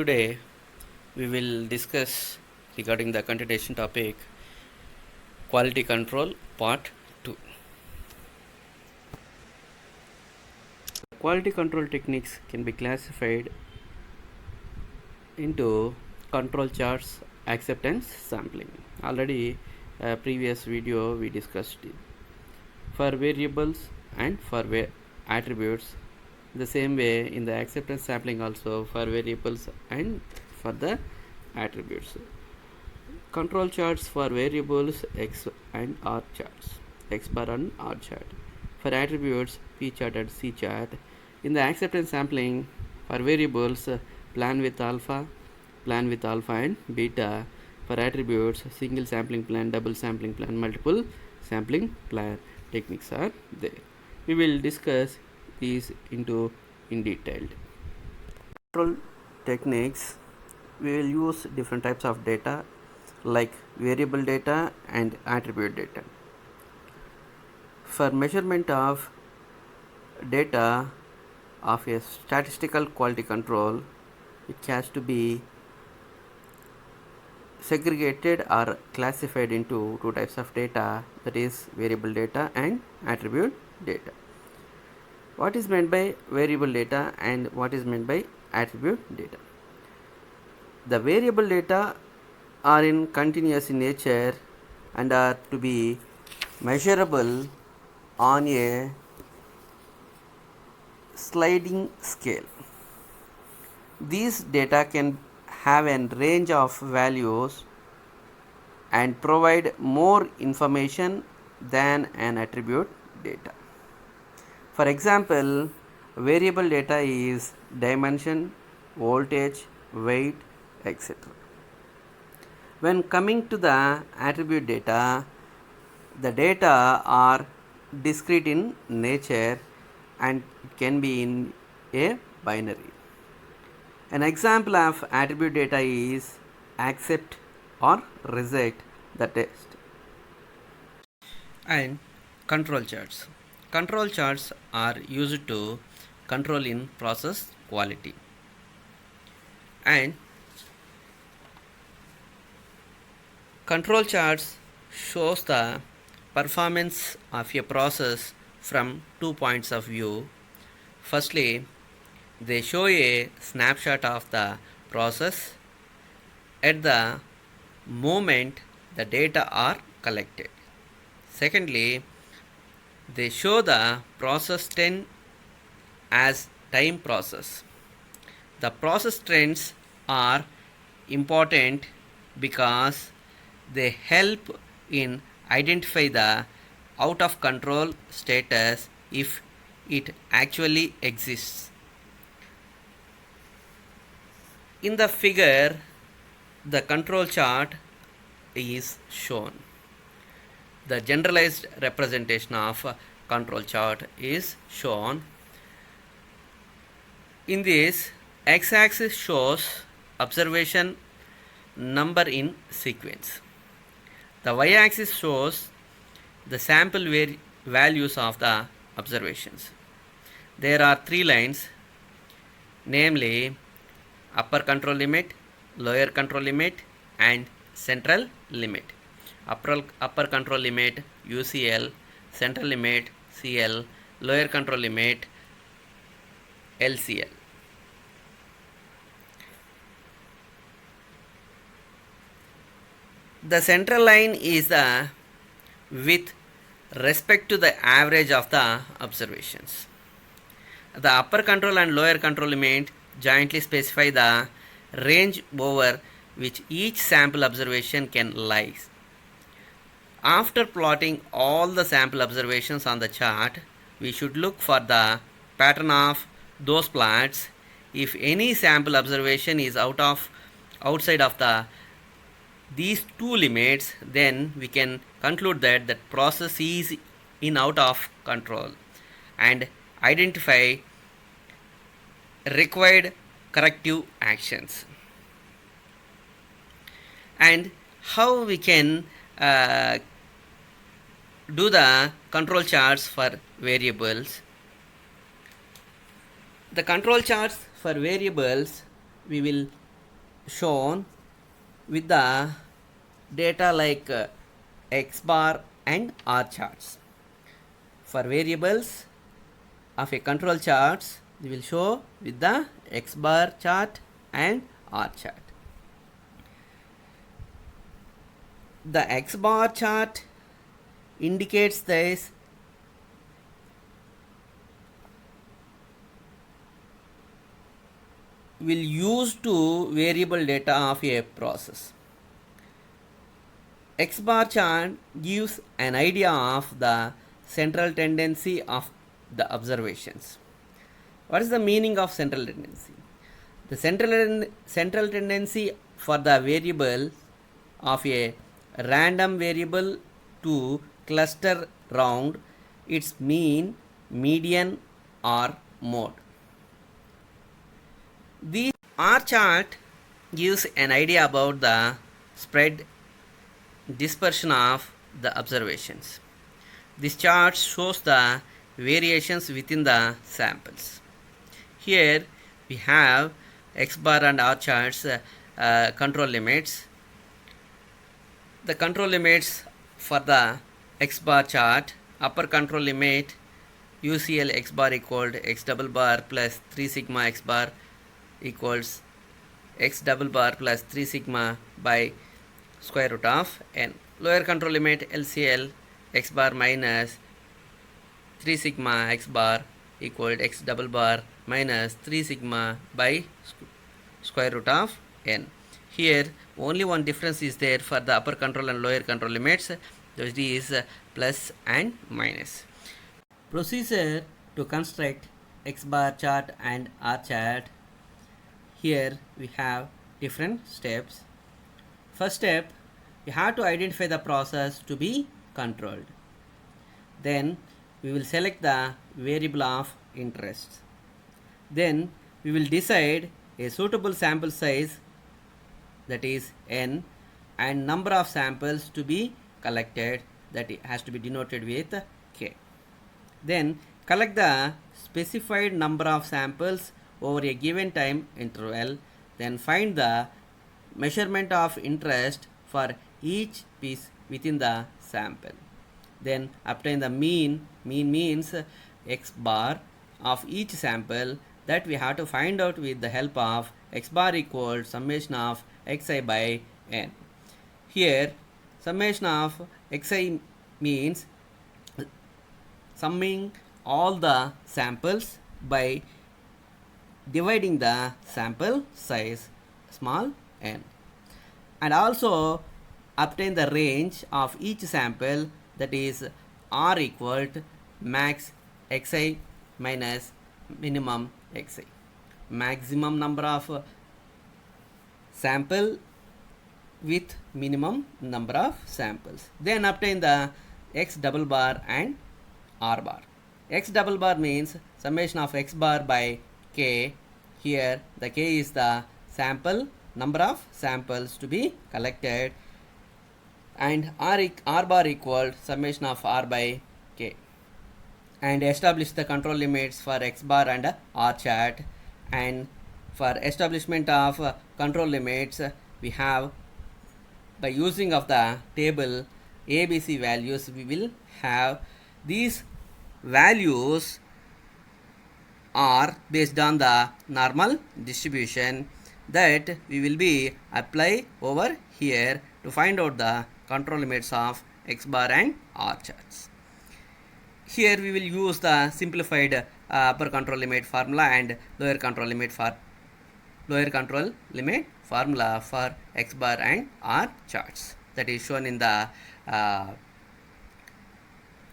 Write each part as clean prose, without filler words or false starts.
Today we will discuss regarding the continuation topic quality control part 2. Quality control techniques can be classified into control charts, acceptance sampling. Already previous video we discussed it. For variables and for attributes, the same way in the acceptance sampling also for variables and for the attributes. Control charts for variables X and R charts, X bar and R chart. For attributes P chart and C chart. In the acceptance sampling for variables plan with alpha and beta. For attributes single sampling plan, double sampling plan, multiple sampling plan techniques are there. We will discuss these in detail. Control techniques, we will use different types of data like variable data and attribute data. For measurement of data of a statistical quality control, it has to be segregated or classified into two types of data, that is variable data and attribute data. What is meant by variable data and what is meant by attribute data? The variable data are in continuous in nature and are to be measurable on a sliding scale. These data can have a range of values and provide more information than an attribute data. For example, variable data is dimension, voltage, weight, etc. When coming to the attribute data, the data are discrete in nature and it can be in a binary. An example of attribute data is accept or reject the test. And control charts. Control charts are used to control in process quality. And control charts shows the performance of a process from 2 points of view. Firstly, they show a snapshot of the process at the moment the data are collected. Secondly, they show the process trend as time process. The process trends are important because they help in identify the out of control status if it actually exists. In the figure, the control chart is shown. The generalized representation of control chart is shown. In this, x-axis shows observation number in sequence. The y-axis shows the sample values of the observations. There are three lines, namely upper control limit, lower control limit and central limit. Upper control limit UCL, central limit CL, lower control limit LCL. The central line is the with respect to the average of the observations. The upper control and lower control limit jointly specify the range over which each sample observation can lie. After plotting all the sample observations on the chart, we should look for the pattern of those plots. If any sample observation is outside of these two limits, then we can conclude that the process is in out of control and identify required corrective actions. And how we can do the control charts for variables. The control charts for variables we will shown with the data like x bar and r charts. For variables of a control charts, we will show with the x bar chart and r chart. The x bar chart indicates this will use to variable data of a process. X bar chart gives an idea of the central tendency of the observations. What is the meaning of central tendency? The central tendency for the variable of a random variable to cluster round its mean, median or mode. The R chart gives an idea about the spread dispersion of the observations. This chart shows the variations within the samples. Here we have X bar and R charts control limits. The control limits for the X bar chart, upper control limit UCL X bar equal to X double bar plus 3 sigma X bar equals X double bar plus 3 sigma by square root of n. Lower control limit LCL X bar minus 3 sigma X bar equal to X double bar minus 3 sigma by square root of n. Here only one difference is there for the upper control and lower control limits, that is plus and minus. Procedure to construct X bar chart and R chart. Here we have different steps. First step, you have to identify the process to be controlled. Then we will select the variable of interest. Then we will decide a suitable sample size, that is n, and number of samples to be collected, that has to be denoted with k. Then collect the specified number of samples over a given time interval. Then find the measurement of interest for each piece within the sample. Then obtain the mean. Mean means x bar of each sample, that we have to find out with the help of x bar equals summation of xi by n. Here summation of xi means summing all the samples by dividing the sample size small n, and also obtain the range of each sample, that is r equal to max xi minus minimum xi. Maximum number of sample with minimum number of samples. Then obtain the x double bar and r bar. X double bar means summation of x bar by k. Here the k is the sample number of samples to be collected, and r bar equal summation of r by k. And establish the control limits for x bar and r chart. And for establishment of control limits, we have, by using of the table ABC values, we will have these values are based on the normal distribution that we will be apply over here to find out the control limits of x bar and r charts. Here we will use the simplified upper control limit formula and lower control limit formula for x bar and r charts, that is shown in the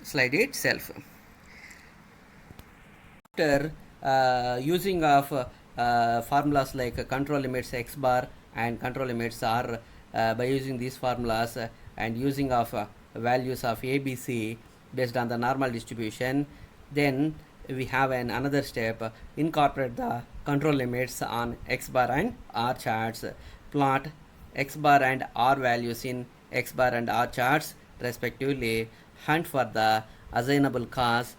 slide itself. After using of formulas like control limits x bar and control limits r, by using these formulas and using of values of ABC based on the normal distribution, then we have another step, incorporate the control limits on x bar and r charts, plot x bar and r values in x bar and r charts respectively, hunt for the assignable cause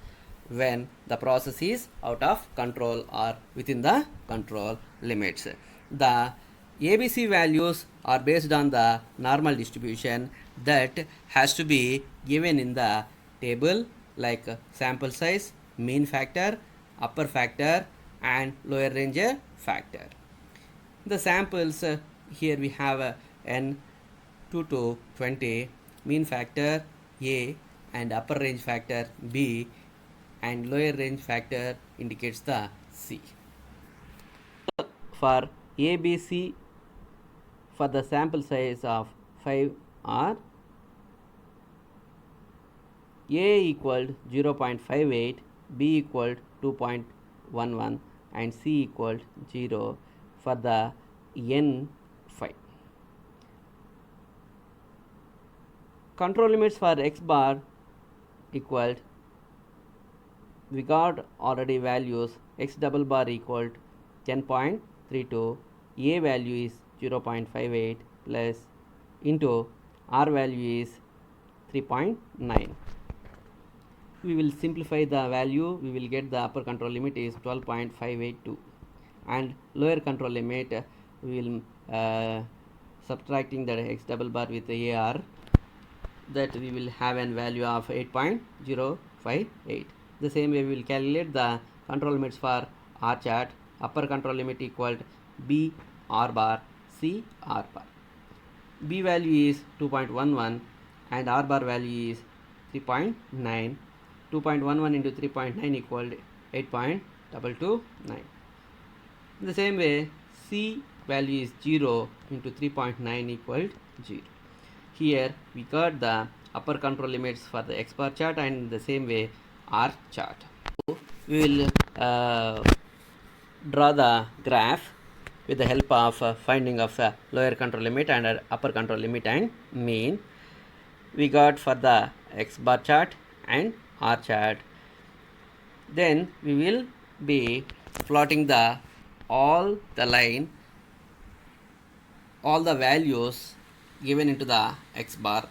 when the process is out of control or within the control limits. The ABC values are based on the normal distribution that has to be given in the table, like sample size, mean factor, upper factor and lower range factor. The samples, here we have n 2 to 20, mean factor A and upper range factor B, and lower range factor indicates the C. For ABC, for the sample size of 5 are A equal 0.58, B equal 2.11 and C equal 0 for the n 5. Control limits for x bar equal, we got already values, x double bar equal 10.32, A value is 0.58 plus into R value is 3.9. We will simplify the value, we will get the upper control limit is 12.582 and lower control limit we will subtracting the x double bar with the AR, that we will have an value of 8.058. The same way we will calculate the control limits for R chart. Upper control limit equal B R bar, C R bar. B value is 2.11 and R bar value is 3.9. 2.11 into 3.9 equal 8.229. In the same way, C value is 0 into 3.9 equal 0. Here we got the upper control limits for the X bar chart and the same way R chart. We will draw the graph with the help of finding of lower control limit and upper control limit and mean. We got for the X bar chart and R chart. Then we will be plotting the all the values given into the X bar: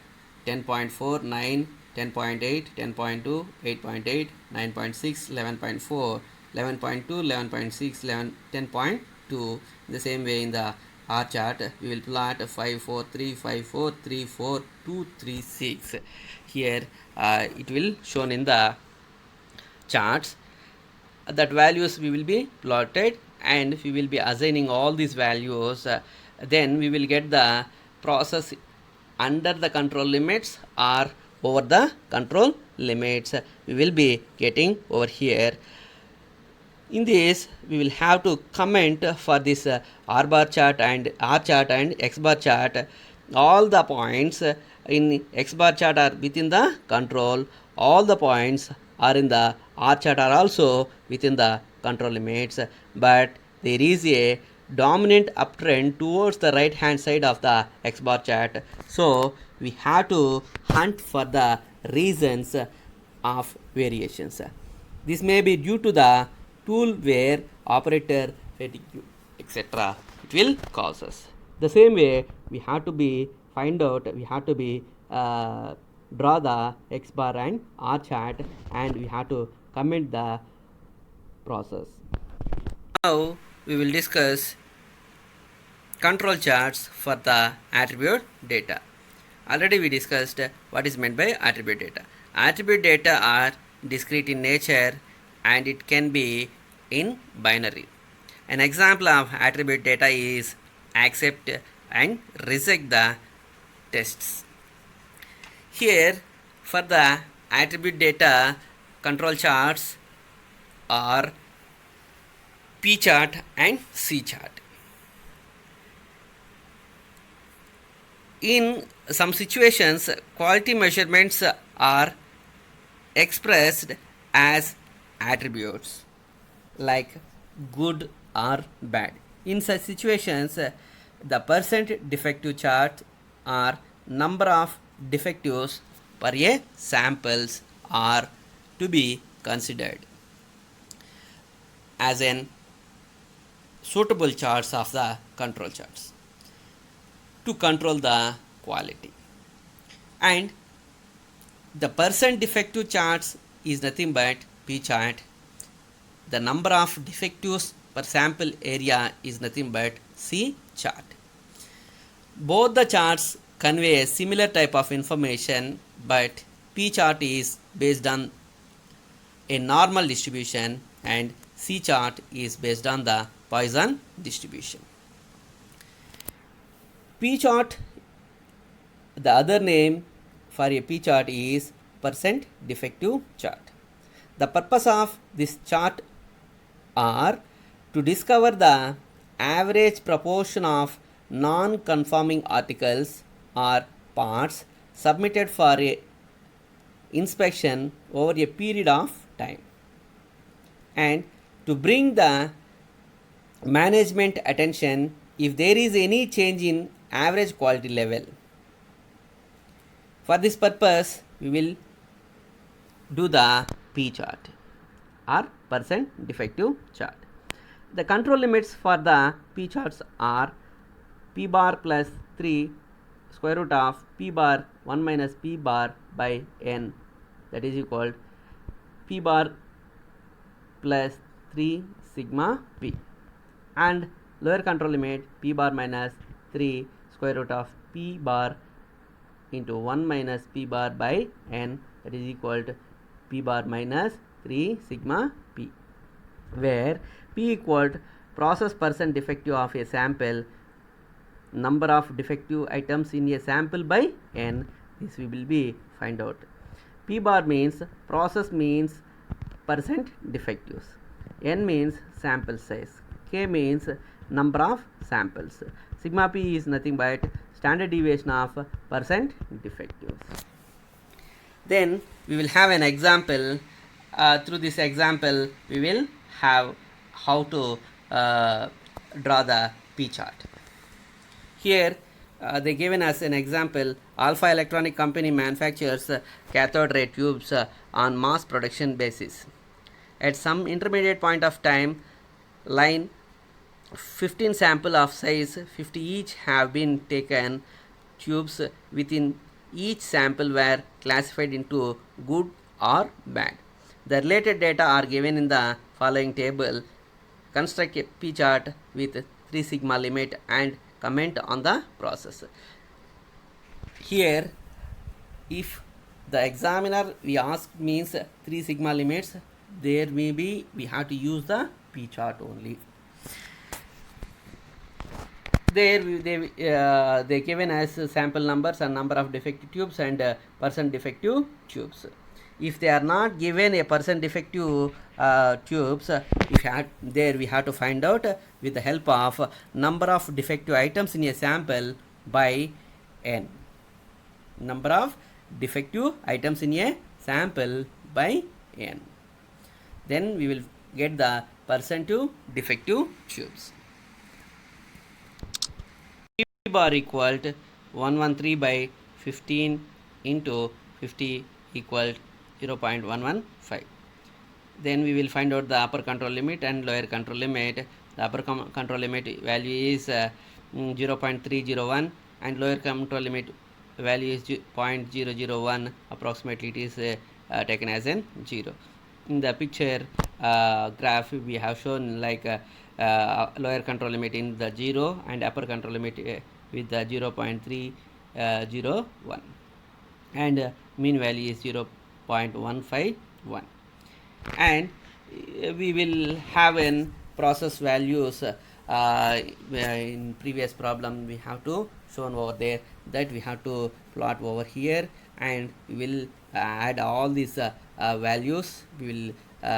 10.4, 9, 10.8, 10.2, 8.8, 9.6, 11.4, 11.2, 11.6, 10.2. The same way in the R chart, we will plot 5, 4, 3, 5, 4, 3, 4, 2, 3, 6. Here it will shown in the charts. That values we will be plotted and we will be assigning all these values. Then we will get the process under the control limits or over the control limits. We will be getting over here. In this, we will have to comment for this R bar chart and R chart and X bar chart. All the points in X bar chart are within the control. All the points are in the R chart are also within the control limits. But there is a dominant uptrend towards the right hand side of the X bar chart. So we have to hunt for the reasons of variations. This may be due to the tool wear, operator fatigue, etc. It will cause us. The same way we have to be draw the X bar and R chart and we have to comment the process. Now we will discuss control charts for the attribute data. Already we discussed what is meant by attribute data. Attribute data are discrete in nature and it can be in binary. An example of attribute data is accept and reject the tests. Here for the attribute data, control charts are P chart and C chart. In some situations, quality measurements are expressed as attributes like good or bad. In such situations, the percent defective chart or number of defectives per a samples are to be considered as an suitable charts of the control charts to control the quality. And the percent defective charts is nothing but P chart. The number of defectives per sample area is nothing but C chart. Both the charts convey a similar type of information, but P chart is based on a normal distribution and C chart is based on the Poisson distribution. P chart, the other name for a P chart is percent defective chart. The purpose of this chart are to discover the average proportion of non-conforming articles or parts submitted for a inspection over a period of time, and to bring the management attention if there is any change in average quality level. For this purpose, we will do the P chart or percent defective chart. The control limits for the P charts are P bar plus 3 square root of P bar 1 minus P bar by n, that is equal P bar plus 3 sigma P, and lower control limit P bar minus 3 square root of P bar into 1 minus P bar by n, that is equal to P bar minus 3 sigma P, where P equal to process percent defective of a sample, number of defective items in a sample by n. This we will be find out. P bar means process means percent defectives, n means sample size, k means number of samples, sigma p is nothing but standard deviation of percent defectives. Then we will have an example. Through this example we will have how to draw the P chart. Here they given us an example. Alpha Electronic Company manufactures cathode ray tubes on mass production basis. At some intermediate point of time, line 15 sample of size 50 each have been taken. Tubes within each sample were classified into good or bad. The related data are given in the following table. Construct a P chart with 3 sigma limit and comment on the process. Here, if the examiner we ask means 3 sigma limits, there may be we have to use the P chart only. There they given as sample numbers and number of defective tubes and percent defective tubes. If they are not given a percent defective tubes, there we have to find out with the help of number of defective items in a sample by n. Number of defective items in a sample by n. Then we will get the percent defective tubes. P bar equal to 113 by 15 into 50 equal 0.115. Then we will find out the upper control limit and lower control limit. The upper control limit value is 0.301 and lower control limit value is 0.001. Approximately it is taken as an 0. In the picture graph we have shown like lower control limit in the 0 and upper control limit with the 0.301 and mean value is 0.151, and we will have in process values in previous problem we have to shown over there, that we have to plot over here, and we will add all these values. We will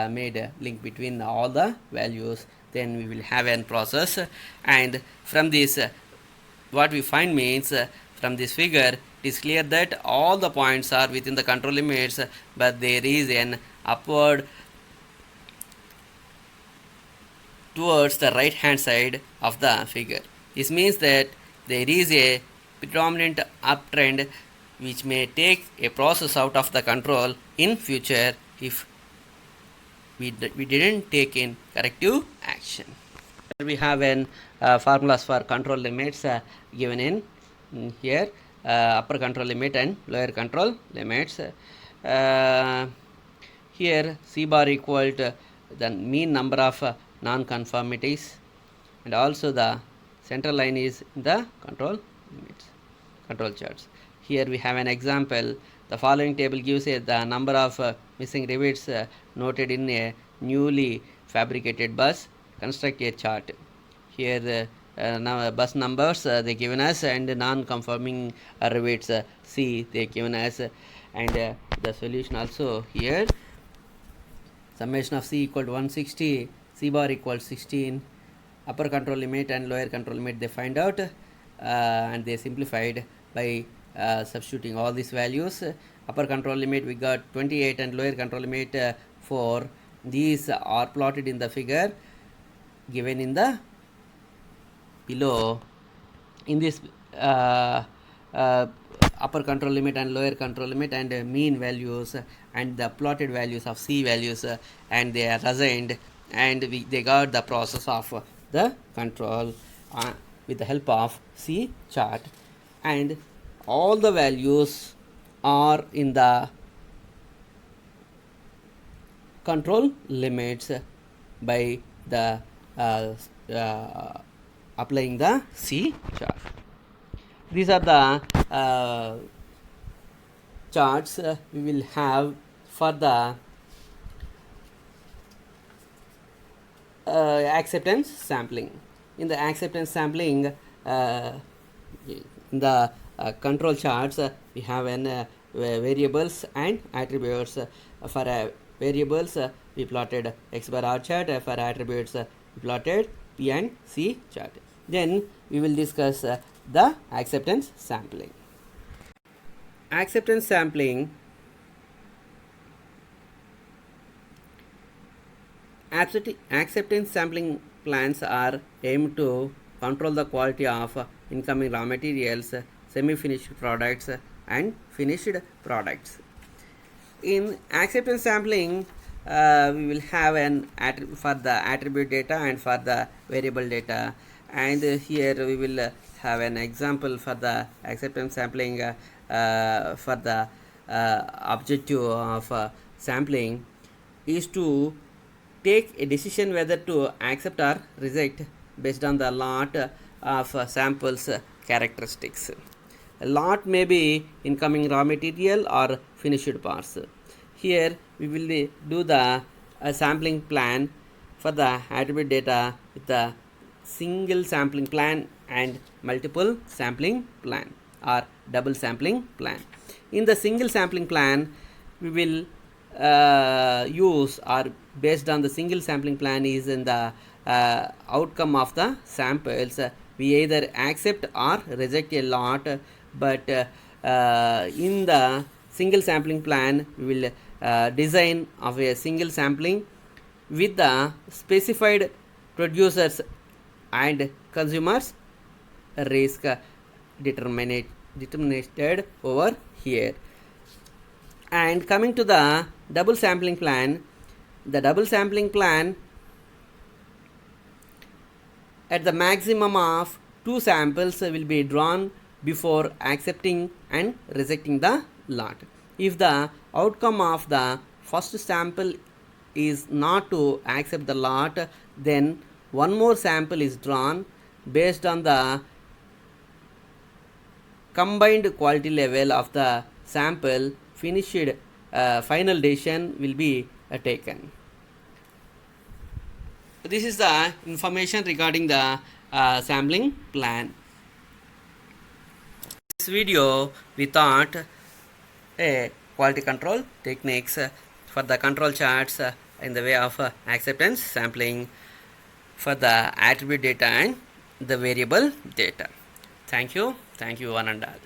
made a link between all the values, then we will have an process, and from this what we find means from this figure it is clear that all the points are within the control limits, but there is an upward towards the right hand side of the figure. This means that there is a predominant uptrend which may take a process out of the control in future if we didn't take in corrective action. We have an formulas for control limits given in here, upper control limit and lower control limits. Here C bar equal to the mean number of non-conformities, and also the center line is the control limits. Control charts. Here we have an example. The following table gives the number of missing rivets noted in a newly fabricated bus. Construct a chart. Here the now bus numbers they given us, and non-conforming rivets C they given us, and the solution also here. Summation of C equal to 160, C bar equals 16, upper control limit and lower control limit they find out, and they simplified by substituting all these values. Upper control limit we got 28 and lower control limit 4. These are plotted in the figure given in the below. In this upper control limit and lower control limit and mean values and the plotted values of C values, and they are assigned, and they got the process of the control with the help of C chart, and all the values are in the control limits by the applying the C chart. These are the charts we will have for the acceptance sampling. In the acceptance sampling, in the control charts, we have an variables and attributes. For variables, we plotted X bar R chart. For attributes, we plotted P and C chart. Then we will discuss the acceptance sampling. Acceptance sampling. Acceptance sampling plans are aimed to control the quality of incoming raw materials, semi-finished products, and finished products. In acceptance sampling, we will have an for the attribute data and for the variable data, and here we will have an example for the acceptance sampling. For the objective of sampling is to take a decision whether to accept or reject based on the lot of samples characteristics. A lot may be incoming raw material or finished parts. Here we will do the sampling plan for the attribute data with the single sampling plan and multiple sampling plan or double sampling plan. In the single sampling plan, we will use, or based on the single sampling plan is in the outcome of the samples, we either accept or reject a lot, but in the single sampling plan we will design of a single sampling with the specified producers and consumers risk determined over here. And coming to the double sampling plan, the double sampling plan at the maximum of 2 samples will be drawn before accepting and rejecting the lot. If the outcome of the first sample is not to accept the lot, then one more sample is drawn. Based on the combined quality level of the sample, finished final decision will be taken. This is the information regarding the sampling plan. This video we thought quality control techniques for the control charts in the way of acceptance sampling for the attribute data and the variable data. Thank you one and all.